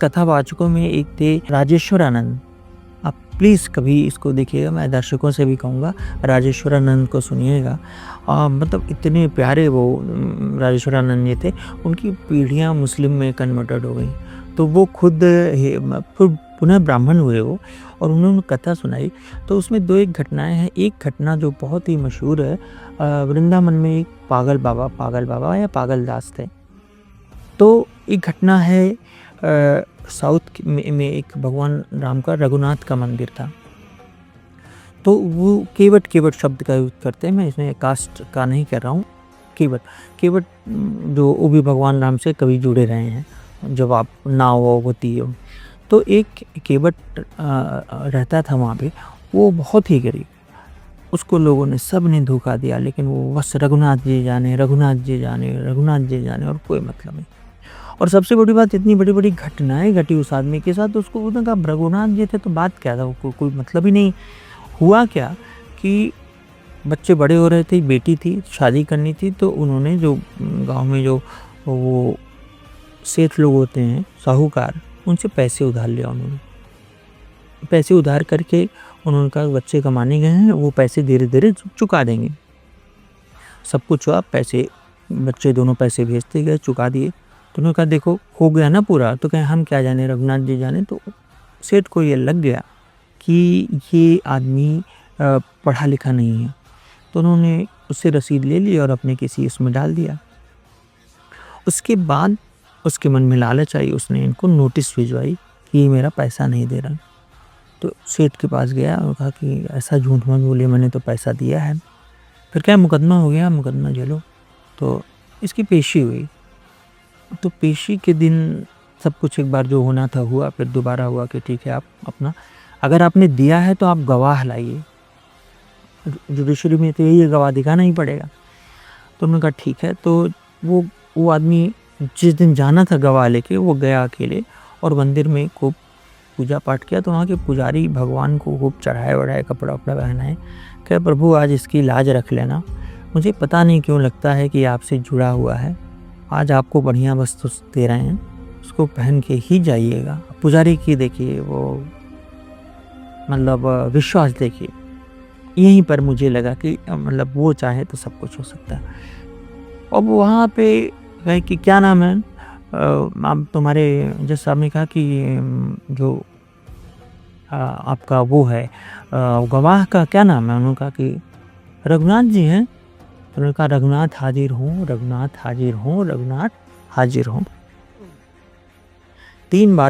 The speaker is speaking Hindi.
कथावाचकों में एक थे राजेश्वरानंद। आप प्लीज़ कभी इसको देखिएगा, मैं दर्शकों से भी कहूँगा राजेश्वरानंद को सुनिएगा। मतलब इतने प्यारे वो राजेश्वरानंद जी थे, उनकी पीढ़ियाँ मुस्लिम में कन्वर्टेड हो गई। तो वो खुद फिर पुनः ब्राह्मण हुए वो, और उन्होंने कथा सुनाई। तो उसमें 2-1 घटनाएँ हैं। एक घटना जो बहुत ही मशहूर है, वृंदावन में एक पागल बाबा या पागल दास थे। तो एक घटना है, साउथ में एक भगवान राम का रघुनाथ का मंदिर था। तो वो केवट शब्द का यूज़ करते हैं, मैं इसमें कास्ट का नहीं कर रहा हूँ। केवट जो वो भी भगवान राम से कभी जुड़े रहे हैं, जब आप नाव होती है। तो एक केवट रहता था वहाँ पे, वो बहुत ही गरीब। उसको लोगों ने सब ने धोखा दिया, लेकिन वो बस रघुनाथ जी जाने और कोई मतलब नहीं। और सबसे बड़ी बात, इतनी बड़ी-बड़ी घटनाएँ घटी उस आदमी के साथ, उसको उसने कहा रघुनाथ जी थे तो बात क्या था, कोई मतलब ही नहीं। हुआ क्या कि बच्चे बड़े हो रहे थे, बेटी थी, शादी करनी थी, तो उन्होंने जो गाँव में जो वो सेठ लोग होते हैं, साहूकार, उनसे पैसे उधार लिया उन्होंने। पैसे उधार करके उन्होंने कहा बच्चे कमाने गए हैं, वो पैसे धीरे-धीरे चुका देंगे। सब कुछ हुआ, पैसे बच्चे दोनों पैसे भेजते गए, चुका दिए। तो उन्होंने कहा देखो हो गया ना पूरा, तो कहें हम क्या जाने, रघुनाथ जी जाने। तो सेठ को ये लग गया कि ये आदमी पढ़ा लिखा नहीं है। तो उन्होंने उससे रसीद ले ली और अपने किसी उसमें डाल दिया। उसके बाद उसके मन में लालच आई, उसने इनको नोटिस भिजवाई कि ये मेरा पैसा नहीं दे रहा। तो सेठ के पास गया और कहा कि ऐसा झूठ मत बोलिए, मैंने तो पैसा दिया है। फिर क्या मुकदमा हो गया, मुकदमा झेलो। तो इसकी पेशी हुई। तो पेशी के दिन सब कुछ एक बार जो होना था हुआ, फिर दोबारा हुआ कि ठीक है, आप अपना अगर आपने दिया है तो आप गवाह लाइए। जुडिशरी में तो यही गवाह दिखाना ही पड़ेगा। तो उन्होंने कहा ठीक है। तो वो आदमी जिस दिन जाना था गवाह लेके, वो गया अकेले और मंदिर में खूब पूजा पाठ किया। तो वहाँ के पुजारी भगवान को खूब चढ़ाए-वढ़ाए, कपड़ा-वपड़ा पहनाए। कहा प्रभु आज इसकी लाज रख लेना, मुझे पता नहीं क्यों लगता है कि आपसे जुड़ा हुआ है। आज आपको बढ़िया वस्त्र दे रहे हैं, उसको पहन के ही जाइएगा। पुजारी की देखिए वो मतलब विश्वास देखिए। यहीं पर मुझे लगा कि मतलब वो चाहे तो सब कुछ हो सकता है। अब वहाँ पे कहे कि क्या नाम है, आप तुम्हारे जज साहब ने कहा कि जो आपका वो है गवाह का क्या नाम है? उन्होंने कहा कि रघुनाथ जी हैं। उन्होंने कहा रघुनाथ हाजिर हूँ, रघुनाथ हाजिर हूँ, रघुनाथ हाजिर हूँ। 3 बार